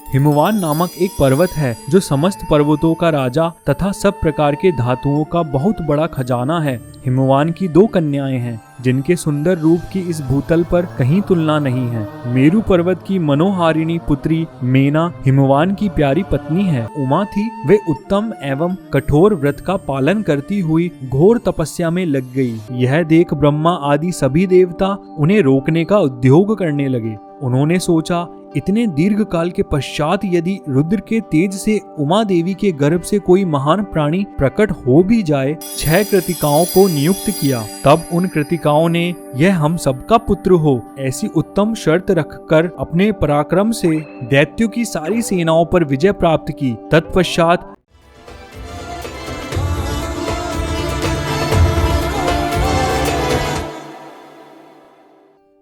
हिमवान नामक एक पर्वत है जो समस्त पर्वतों का राजा तथा सब प्रकार के धातुओं का बहुत बड़ा खजाना है। हिमवान की 2 कन्याएं हैं जिनके सुंदर रूप की इस भूतल पर कहीं तुलना नहीं है। मेरु पर्वत की मनोहारिणी पुत्री मेना हिमवान की प्यारी पत्नी है। उमा थी, वे उत्तम एवं कठोर व्रत का पालन करती हुई घोर तपस्या में लग गई। यह देख ब्रह्मा आदि सभी देवता उन्हें रोकने का उद्योग करने लगे। उन्होंने सोचा, इतने दीर्घ काल के पश्चात यदि रुद्र के तेज से उमा देवी के गर्भ से कोई महान प्राणी प्रकट हो भी जाए, 6 कृतिकाओं को नियुक्त किया। तब उन कृतिकाओं ने यह हम सबका पुत्र हो ऐसी उत्तम शर्त रखकर अपने पराक्रम से दैत्यों की सारी सेनाओं पर विजय प्राप्त की। तत्पश्चात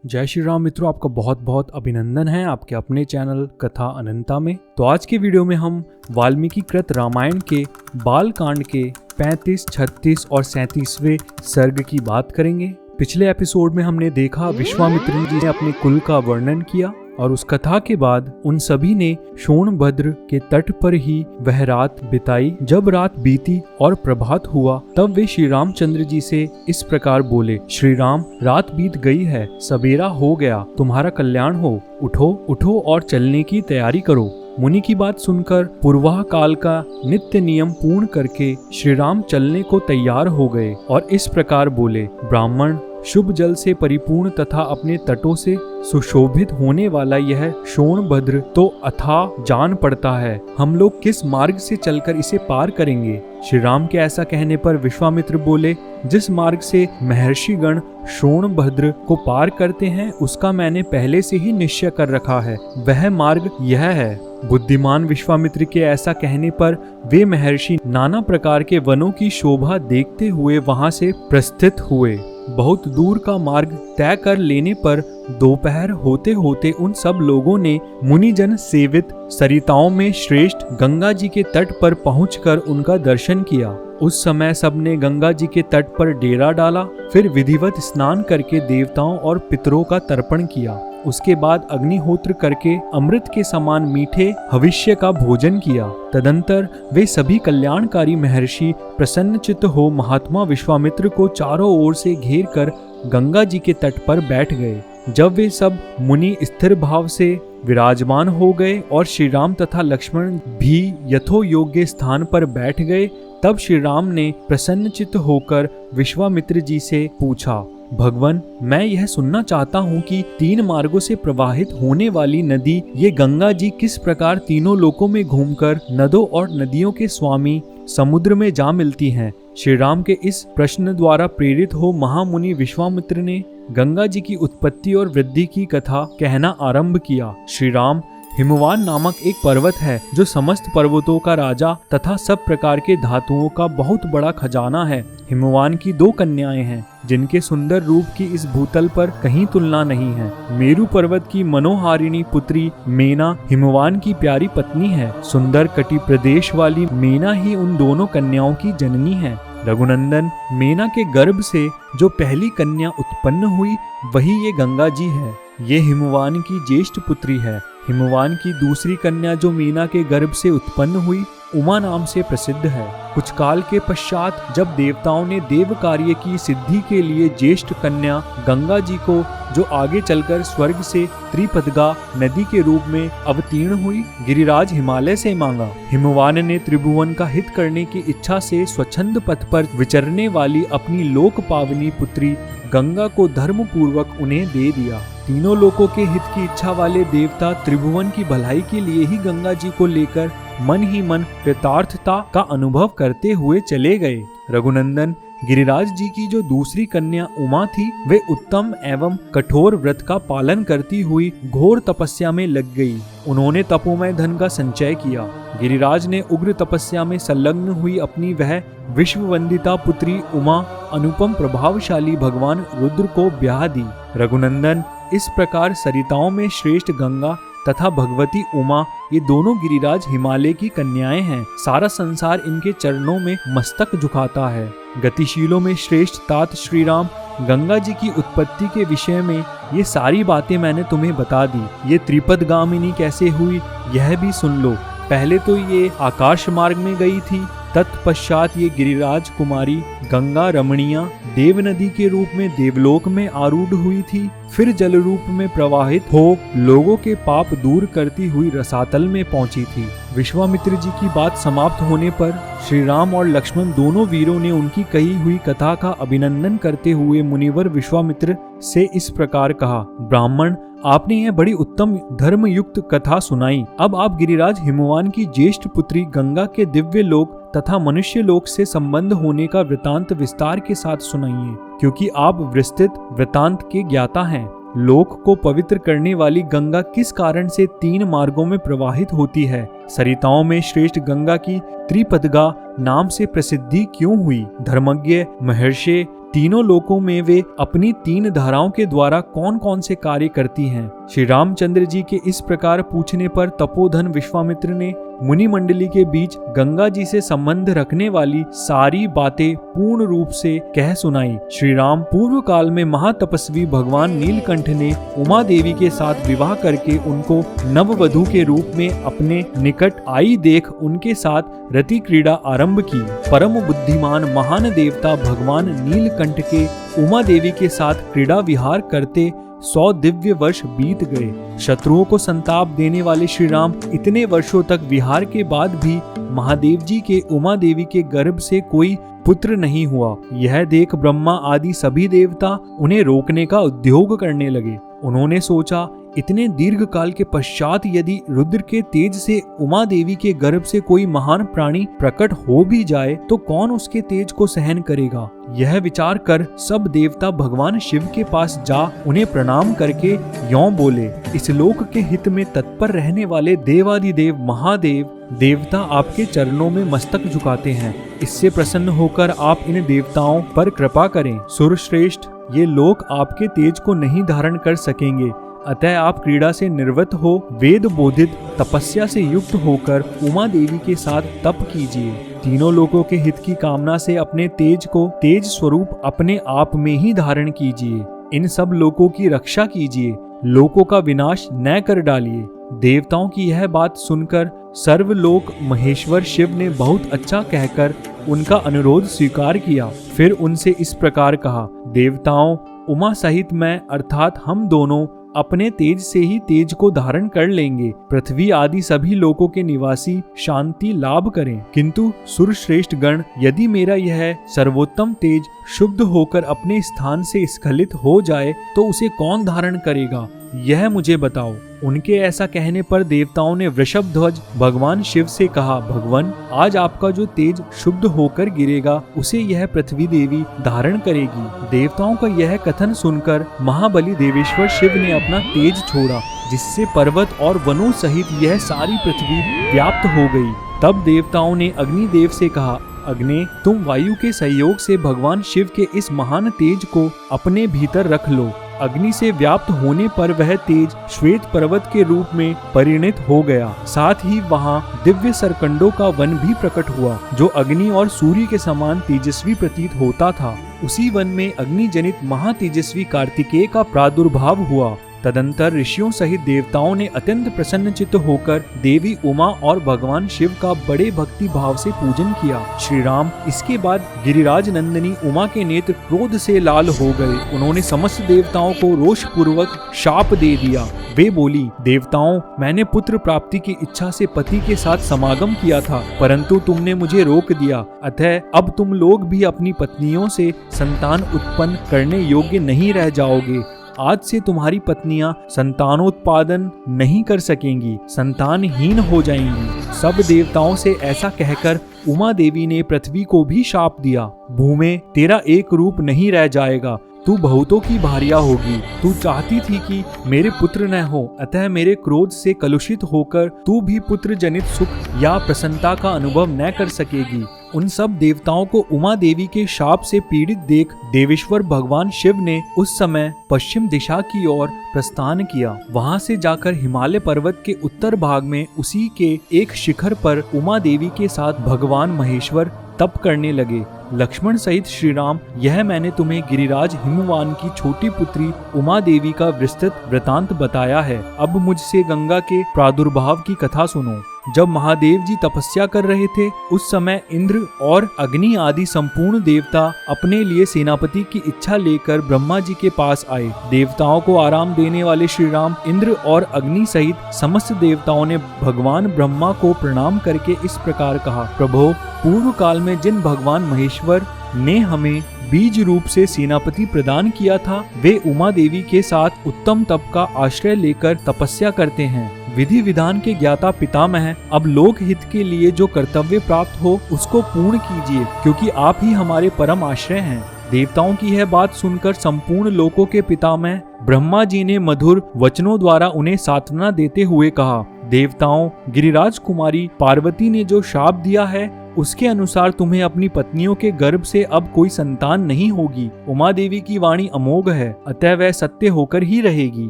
जय श्री राम मित्रों, आपका बहुत बहुत अभिनंदन है आपके अपने चैनल कथा अनंता में। तो आज के वीडियो में हम वाल्मीकि कृत रामायण के बाल कांड के 35, 36 और 37वें सर्ग की बात करेंगे। पिछले एपिसोड में हमने देखा विश्वामित्र जी ने अपने कुल का वर्णन किया और उस कथा के बाद उन सभी ने सोनभद्र के तट पर ही वह रात बिताई। जब रात बीती और प्रभात हुआ तब वे श्री रामचंद्र जी से इस प्रकार बोले, श्री राम, रात बीत गई है, सवेरा हो गया, तुम्हारा कल्याण हो। उठो उठो और चलने की तैयारी करो। मुनि की बात सुनकर पूर्वाह काल का नित्य नियम पूर्ण करके श्री राम चलने को तैयार हो गए और इस प्रकार बोले, ब्राह्मण शुभ जल से परिपूर्ण तथा अपने तटों से सुशोभित होने वाला यह सोनभद्र तो अथाह जान पड़ता है। हम लोग किस मार्ग से चलकर इसे पार करेंगे? श्री राम के ऐसा कहने पर विश्वामित्र बोले, जिस मार्ग से महर्षि गण सोनभद्र को पार करते हैं उसका मैंने पहले से ही निश्चय कर रखा है। वह मार्ग यह है। बुद्धिमान विश्वामित्र के ऐसा कहने पर वे महर्षि नाना प्रकार के वनों की शोभा देखते हुए वहां से प्रस्थित हुए। बहुत दूर का मार्ग तय कर लेने पर दोपहर होते होते उन सब लोगों ने मुनिजन सेवित सरिताओं में श्रेष्ठ गंगा जी के तट पर पहुंचकर उनका दर्शन किया। उस समय सबने गंगा जी के तट पर डेरा डाला, फिर विधिवत स्नान करके देवताओं और पितरों का तर्पण किया। उसके बाद अग्निहोत्र करके अमृत के समान मीठे भविष्य का भोजन किया। तदंतर वे सभी कल्याणकारी महर्षि प्रसन्नचित्त हो महात्मा विश्वामित्र को चारों ओर से घेर कर गंगा जी के तट पर बैठ गए। जब वे सब मुनि स्थिर भाव से विराजमान हो गए और श्री राम तथा लक्ष्मण भी यथो योग्य स्थान पर बैठ गए, तब श्री राम ने प्रसन्नचित्त होकर विश्वामित्र जी से पूछा, भगवान, मैं यह सुनना चाहता हूँ कि 3 मार्गों से प्रवाहित होने वाली नदी ये गंगा जी किस प्रकार तीनों लोकों में घूमकर नदों और नदियों के स्वामी समुद्र में जा मिलती हैं। श्री राम के इस प्रश्न द्वारा प्रेरित हो महामुनि विश्वामित्र ने गंगा जी की उत्पत्ति और वृद्धि की कथा कहना आरंभ किया। श्री राम, हिमवान नामक एक पर्वत है जो समस्त पर्वतों का राजा तथा सब प्रकार के धातुओं का बहुत बड़ा खजाना है। हिमवान की 2 कन्याएं हैं जिनके सुंदर रूप की इस भूतल पर कहीं तुलना नहीं है। मेरु पर्वत की मनोहारिणी पुत्री मेना हिमवान की प्यारी पत्नी है। सुंदर कटि प्रदेश वाली मेना ही उन दोनों कन्याओं की जननी है। रघुनंदन, मेना के गर्भ से जो पहली कन्या उत्पन्न हुई वही ये गंगा जी है। ये हिमवान की ज्येष्ठ पुत्री है। हिमवान की दूसरी कन्या जो मीना के गर्भ से उत्पन्न हुई उमा नाम से प्रसिद्ध है। कुछ काल के पश्चात जब देवताओं ने देव कार्य की सिद्धि के लिए ज्येष्ठ कन्या गंगा जी को, जो आगे चलकर स्वर्ग से त्रिपदगा नदी के रूप में अवतीर्ण हुई, गिरिराज हिमालय से मांगा। हिमवान ने त्रिभुवन का हित करने की इच्छा से स्वच्छंद पथ पर विचरने वाली अपनी लोक पावनी पुत्री गंगा को धर्म पूर्वक उन्हें दे दिया। तीनों लोकों के हित की इच्छा वाले देवता त्रिभुवन की भलाई के लिए ही गंगा जी को लेकर मन ही मन कृतार्थता का अनुभव करते हुए चले गए। रघुनंदन, गिरिराज जी की जो दूसरी कन्या उमा थी, वे उत्तम एवं कठोर व्रत का पालन करती हुई घोर तपस्या में लग गई। उन्होंने तपोमय धन का संचय किया। गिरिराज ने उग्र तपस्या में संलग्न हुई अपनी वह विश्ववंदिता पुत्री उमा अनुपम प्रभावशाली भगवान रुद्र को ब्याह दी। रघुनंदन, इस प्रकार सरिताओं में श्रेष्ठ गंगा तथा भगवती उमा ये दोनों गिरिराज हिमालय की कन्याएं हैं। सारा संसार इनके चरणों में मस्तक झुकाता है। गतिशीलों में श्रेष्ठ तात श्री राम गंगा जी की उत्पत्ति के विषय में ये सारी बातें मैंने तुम्हें बता दी। ये त्रिपदगामिनी कैसे हुई यह भी सुन लो। पहले तो ये आकाश मार्ग में गई थी, तत्पश्चात ये गिरिराज कुमारी गंगा रमणीया देव नदी के रूप में देवलोक में आरूढ़ हुई थी, फिर जल रूप में प्रवाहित हो लोगों के पाप दूर करती हुई रसातल में पहुंची थी। विश्वामित्र जी की बात समाप्त होने पर श्री राम और लक्ष्मण दोनों वीरों ने उनकी कही हुई कथा का अभिनंदन करते हुए मुनिवर विश्वामित्र से इस प्रकार कहा, ब्राह्मण, आपने यह बड़ी उत्तम धर्मयुक्त कथा सुनाई। अब आप गिरिराज हिमवान की ज्येष्ठ पुत्री गंगा के दिव्य लोक तथा मनुष्य लोक से संबंध होने का वृतांत विस्तार के साथ सुनाइए, क्योंकि आप विस्तृत वृतांत के ज्ञाता हैं। लोक को पवित्र करने वाली गंगा किस कारण से 3 मार्गों में प्रवाहित होती है? सरिताओं में श्रेष्ठ गंगा की त्रिपदगा नाम से प्रसिद्धि क्यों हुई? धर्मज्ञ महर्षि तीनों लोकों में वे अपनी 3 धाराओं के द्वारा कौन कौन से कार्य करती हैं? श्री रामचंद्र जी के इस प्रकार पूछने पर तपोधन विश्वामित्र ने मुनि मंडली के बीच गंगा जी से संबंध रखने वाली सारी बातें पूर्ण रूप से कह सुनाई। श्री राम पूर्व काल में महातपस्वी भगवान नीलकंठ ने उमा देवी के साथ विवाह करके उनको नववधू के रूप में अपने निकट आई देख उनके साथ रति क्रीड़ा आरंभ की। परम बुद्धिमान महान देवता भगवान नीलकंठ के उमा देवी के साथ क्रीड़ा विहार करते 100 दिव्य वर्ष बीत गए। शत्रुओं को संताप देने वाले श्री राम इतने वर्षों तक विहार के बाद भी महादेव जी के उमा देवी के गर्भ से कोई पुत्र नहीं हुआ। यह देख ब्रह्मा आदि सभी देवता उन्हें रोकने का उद्योग करने लगे। उन्होंने सोचा, इतने दीर्घ काल के पश्चात यदि रुद्र के तेज से उमा देवी के गर्भ से कोई महान प्राणी प्रकट हो भी जाए तो कौन उसके तेज को सहन करेगा? यह विचार कर सब देवता भगवान शिव के पास जा उन्हें प्रणाम करके यों बोले, इस लोक के हित में तत्पर रहने वाले देवादिदेव महादेव देवता आपके चरणों में मस्तक झुकाते हैं। इससे प्रसन्न होकर आप इन देवताओं पर कृपा करें। सुरश्रेष्ठ, ये लोक आपके तेज को नहीं धारण कर सकेंगे, अतः आप क्रीड़ा से निर्वृत्त हो वेद बोधित तपस्या से युक्त होकर उमा देवी के साथ तप कीजिए। तीनों लोकों के हित की कामना से अपने तेज को तेज स्वरूप अपने आप में ही धारण कीजिए। इन सब लोकों की रक्षा कीजिए, लोकों का विनाश न कर डालिए। देवताओं की यह बात सुनकर सर्वलोक महेश्वर शिव ने बहुत अच्छा कहकर उनका अनुरोध स्वीकार किया। फिर उनसे इस प्रकार कहा, देवताओं, उमा सहित मैं अर्थात हम दोनों अपने तेज से ही तेज को धारण कर लेंगे। पृथ्वी आदि सभी लोकों के निवासी शांति लाभ करें, किंतु सुरश्रेष्ठ गण, यदि मेरा यह सर्वोत्तम तेज शुद्ध होकर अपने स्थान से स्खलित हो जाए तो उसे कौन धारण करेगा, यह मुझे बताओ। उनके ऐसा कहने पर देवताओं ने वृषभ ध्वज भगवान शिव से कहा, भगवान, आज आपका जो तेज शुद्ध होकर गिरेगा उसे यह पृथ्वी देवी धारण करेगी। देवताओं का यह कथन सुनकर महाबली देवेश्वर शिव ने अपना तेज छोड़ा, जिससे पर्वत और वनों सहित यह सारी पृथ्वी व्याप्त हो गई। तब देवताओं ने अग्निदेव से कहा, अग्नि, तुम वायु के सहयोग से भगवान शिव के इस महान तेज को अपने भीतर रख लो। अग्नि से व्याप्त होने पर वह तेज श्वेत पर्वत के रूप में परिणित हो गया। साथ ही वहां दिव्य सरकंडों का वन भी प्रकट हुआ, जो अग्नि और सूर्य के समान तेजस्वी प्रतीत होता था। उसी वन में अग्नि जनित महातेजस्वी कार्तिकेय का प्रादुर्भाव हुआ। तदंतर ऋषियों सहित देवताओं ने अत्यंत प्रसन्नचित्त होकर देवी उमा और भगवान शिव का बड़े भक्ति भाव से पूजन किया। श्री राम इसके बाद गिरिराज नंदिनी उमा के नेत्र क्रोध से लाल हो गए। उन्होंने समस्त देवताओं को रोष पूर्वक शाप दे दिया। वे बोली, देवताओं, मैंने पुत्र प्राप्ति की इच्छा से पति के साथ समागम किया था, परंतु तुमने मुझे रोक दिया। अतः अब तुम लोग भी अपनी पत्नियों से संतान उत्पन्न करने योग्य नहीं रह जाओगे। आज से तुम्हारी पत्नियां संतानोत्पादन नहीं कर सकेंगी, संतानहीन हो जाएंगी। सब देवताओं से ऐसा कहकर उमा देवी ने पृथ्वी को भी शाप दिया। भूमे, तेरा एक रूप नहीं रह जाएगा, तू बहुतों की भार्या होगी। तू चाहती थी कि मेरे पुत्र न हो, अतः मेरे क्रोध से कलुषित होकर तू भी पुत्र जनित सुख या प्रसन्नता का अनुभव न कर सकेगी। उन सब देवताओं को उमा देवी के शाप से पीड़ित देख देवेश्वर भगवान शिव ने उस समय पश्चिम दिशा की ओर प्रस्थान किया। वहां से जाकर हिमालय पर्वत के उत्तर भाग में उसी के एक शिखर पर उमा देवी के साथ भगवान महेश्वर तप करने लगे। लक्ष्मण सहित श्री राम, यह मैंने तुम्हें गिरिराज हिमवान की छोटी पुत्री उमा देवी का विस्तृत वृतांत बताया है। अब मुझसे गंगा के प्रादुर्भाव की कथा सुनो। जब महादेव जी तपस्या कर रहे थे, उस समय इंद्र और अग्नि आदि संपूर्ण देवता अपने लिए सेनापति की इच्छा लेकर ब्रह्मा जी के पास आए। देवताओं को आराम देने वाले श्री राम, इंद्र और अग्नि सहित समस्त देवताओं ने भगवान ब्रह्मा को प्रणाम करके इस प्रकार कहा, प्रभो, पूर्व काल में जिन भगवान महेश्वर ने हमें बीज रूप से सेनापति प्रदान किया था, वे उमा देवी के साथ उत्तम तप का आश्रय लेकर तपस्या करते हैं। विधि विधान के ज्ञाता पितामह, अब लोक हित के लिए जो कर्तव्य प्राप्त हो उसको पूर्ण कीजिए, क्योंकि आप ही हमारे परम आश्रय हैं। देवताओं की यह बात सुनकर संपूर्ण लोकों के पितामह ब्रह्मा जी ने मधुर वचनों द्वारा उन्हें सांत्वना देते हुए कहा, देवताओं, गिरिराज कुमारी पार्वती ने जो शाप दिया है उसके अनुसार तुम्हें अपनी पत्नियों के गर्भ से अब कोई संतान नहीं होगी। उमा देवी की वाणी अमोघ है, अतः वह सत्य होकर ही रहेगी,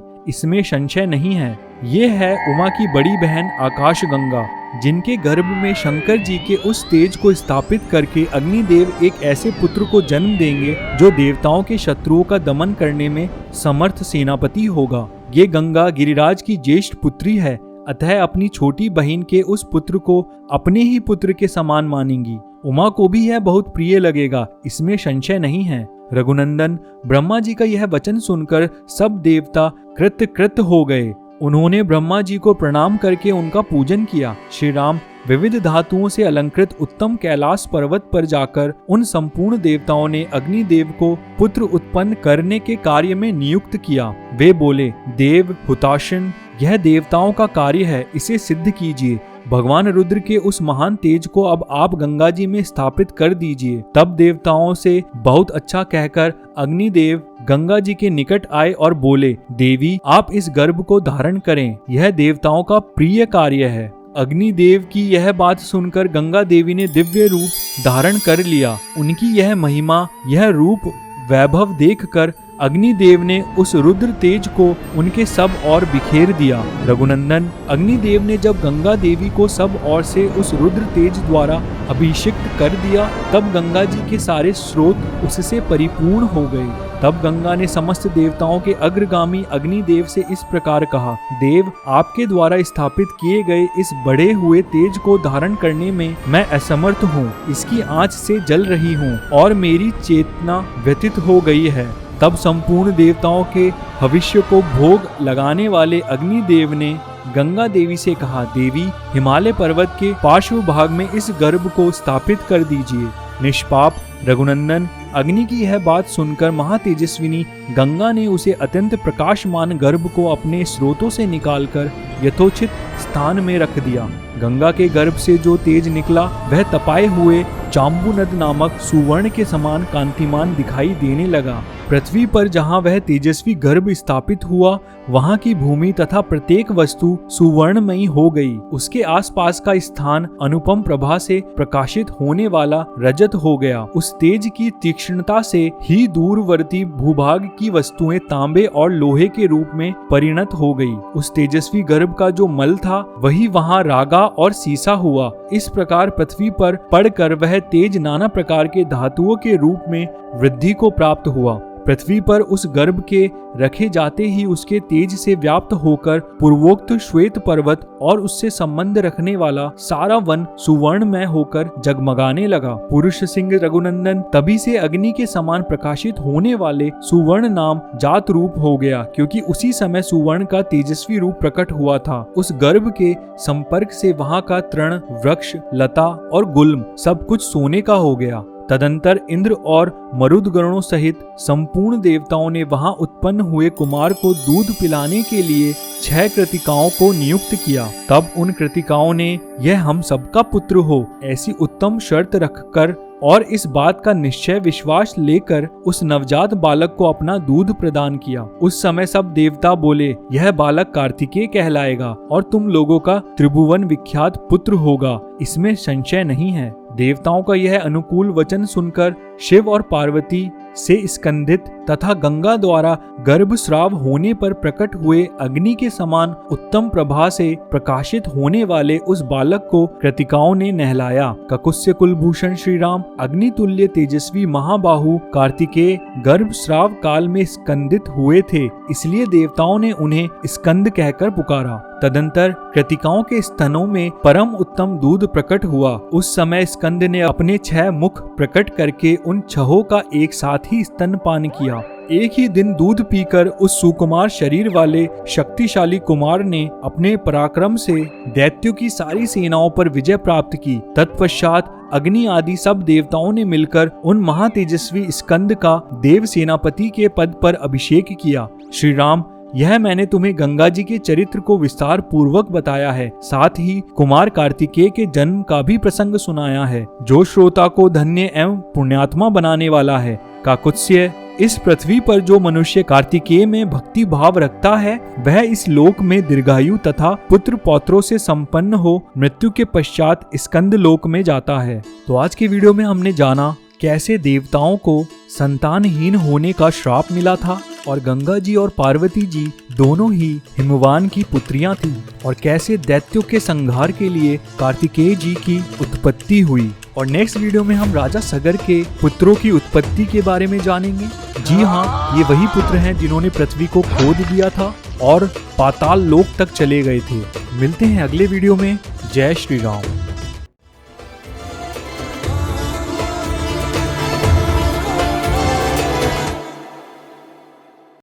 इसमें संशय नहीं है। ये है उमा की बड़ी बहन आकाश गंगा, जिनके गर्भ में शंकर जी के उस तेज को स्थापित करके अग्निदेव एक ऐसे पुत्र को जन्म देंगे जो देवताओं के शत्रुओं का दमन करने में समर्थ सेनापति होगा। ये गंगा गिरिराज की ज्येष्ठ पुत्री है, अतः अपनी छोटी बहन के उस पुत्र को अपने ही पुत्र के समान मानेंगी। उमा को भी यह बहुत प्रिय लगेगा, इसमें संशय नहीं है। रघुनंदन, ब्रह्मा जी का यह वचन सुनकर सब देवता कृत हो गए। उन्होंने ब्रह्मा जी को प्रणाम करके उनका पूजन किया। श्री राम विविध धातुओं से अलंकृत उत्तम कैलाश पर्वत पर जाकर उन संपूर्ण देवताओं ने अग्निदेव को पुत्र उत्पन्न करने के कार्य में नियुक्त किया। वे बोले, देव हुताशन, यह देवताओं का कार्य है, इसे सिद्ध कीजिए। भगवान रुद्र के उस महान तेज को अब आप गंगा जी में स्थापित कर दीजिए। तब देवताओं से बहुत अच्छा कहकर अग्निदेव गंगा जी के निकट आए और बोले, देवी, आप इस गर्भ को धारण करें, यह देवताओं का प्रिय कार्य है। अग्निदेव की यह बात सुनकर गंगा देवी ने दिव्य रूप धारण कर लिया। उनकी यह महिमा, यह रूप वैभव देखकर अग्निदेव ने उस रुद्र तेज को उनके सब ओर बिखेर दिया। रघुनंदन, अग्निदेव ने जब गंगा देवी को सब ओर से उस रुद्र तेज द्वारा अभिषिक्त कर दिया, तब गंगा जी के सारे स्रोत उससे परिपूर्ण हो गए। तब गंगा ने समस्त देवताओं के अग्रगामी अग्निदेव से इस प्रकार कहा, देव, आपके द्वारा स्थापित किए गए इस बढ़े हुए तेज को धारण करने में मैं असमर्थ हूँ। इसकी आंच से जल रही हूँ और मेरी चेतना व्यतीत हो गई है। तब संपूर्ण देवताओं के भविष्य को भोग लगाने वाले अग्निदेव ने गंगा देवी से कहा, देवी, हिमालय पर्वत के पार्श्व भाग में इस गर्भ को स्थापित कर दीजिए। निष्पाप रघुनंदन, अग्नि की यह बात सुनकर महातेजस्विनी गंगा ने उसे अत्यंत प्रकाशमान गर्भ को अपने स्रोतों से निकालकर यथोचित स्थान में रख दिया। गंगा के गर्भ से जो तेज निकला वह तपाए हुए चाम्बुनद नामक सुवर्ण के समान कांतिमान दिखाई देने लगा। पृथ्वी पर जहाँ वह तेजस्वी गर्भ स्थापित हुआ, वहाँ की भूमि तथा प्रत्येक वस्तु सुवर्णमयी हो गई। उसके आसपास का स्थान अनुपम प्रभा से प्रकाशित होने वाला रजत हो गया। उस तेज की तीक्ष्णता से ही दूरवर्ती भूभाग की वस्तुएं तांबे और लोहे के रूप में परिणत हो गई। उस तेजस्वी गर्भ का जो मल था वही वहाँ रागा और सीसा हुआ। इस प्रकार पृथ्वी पर पड़कर वह तेज नाना प्रकार के धातुओं के रूप में वृद्धि को प्राप्त हुआ। पृथ्वी पर उस गर्भ के रखे जाते ही उसके तेज से व्याप्त होकर पूर्वोक्त श्वेत पर्वत और उससे संबंध रखने वाला सारा वन सुवर्णमय होकर जगमगाने लगा। पुरुष सिंह रघुनंदन, तभी से अग्नि के समान प्रकाशित होने वाले सुवर्ण नाम जात रूप हो गया, क्योंकि उसी समय सुवर्ण का तेजस्वी रूप प्रकट हुआ था। उस गर्भ के संपर्क से वहाँ का तृण, वृक्ष, लता और गुल्म सब कुछ सोने का हो गया। तदंतर इंद्र और मरुद गणों सहित संपूर्ण देवताओं ने वहां उत्पन्न हुए कुमार को दूध पिलाने के लिए 6 कृतिकाओं को नियुक्त किया। तब उन कृतिकाओं ने यह हम सबका पुत्र हो ऐसी उत्तम शर्त रखकर और इस बात का निश्चय विश्वास लेकर उस नवजात बालक को अपना दूध प्रदान किया। उस समय सब देवता बोले, यह बालक कार्तिकेय कहलाएगा और तुम लोगों का त्रिभुवन विख्यात पुत्र होगा, इसमें संशय नहीं है। देवताओं का यह अनुकूल वचन सुनकर शिव और पार्वती से स्कंदित तथा गंगा द्वारा गर्भस्राव होने पर प्रकट हुए अग्नि के समान उत्तम प्रभा से प्रकाशित होने वाले उस बालक को कृतिकाओं ने नहलाया। ककुत्स्य कुलभूषण श्री राम अग्नि तुल्य तेजस्वी महाबाहु कार्तिकेय गर्भस्राव काल में स्कंदित हुए थे, इसलिए देवताओं ने उन्हें स्कंद कहकर पुकारा। तदंतर कृतिकाओं के स्तनों में परम उत्तम दूध प्रकट हुआ। उस समय स्कंद ने अपने 6 मुख प्रकट करके उन 6 का एक साथ ही स्तनपान किया। एक ही दिन दूध पीकर उस सुकुमार शरीर वाले शक्तिशाली कुमार ने अपने पराक्रम से दैत्यों की सारी सेनाओं पर विजय प्राप्त की। तत्पश्चात अग्नि आदि सब देवताओं ने मिलकर उन महातेजस्वी स्कंद का देव सेनापति के पद पर अभिषेक किया। श्री राम, यह मैंने तुम्हें गंगा जी के चरित्र को विस्तार पूर्वक बताया है, साथ ही कुमार कार्तिकेय के जन्म का भी प्रसंग सुनाया है, जो श्रोता को धन्य एवं पुण्यात्मा बनाने वाला है। काकुत्स्य, इस पृथ्वी पर जो मनुष्य कार्तिकेय में भक्ति भाव रखता है, वह इस लोक में दीर्घायु तथा पुत्र पौत्रों से संपन्न हो मृत्यु के पश्चात स्कंद लोक में जाता है। तो आज के वीडियो में हमने जाना कैसे देवताओं को संतानहीन होने का श्राप मिला था और गंगा जी और पार्वती जी दोनों ही हिमवान की पुत्रियां थी, और कैसे दैत्यों के संहार के लिए कार्तिकेय जी की उत्पत्ति हुई। और नेक्स्ट वीडियो में हम राजा सगर के पुत्रों की उत्पत्ति के बारे में जानेंगे। जी हाँ, ये वही पुत्र हैं जिन्होंने पृथ्वी को खोद दिया था और पाताल लोक तक चले गए थे। मिलते हैं अगले वीडियो में। जय श्री राम।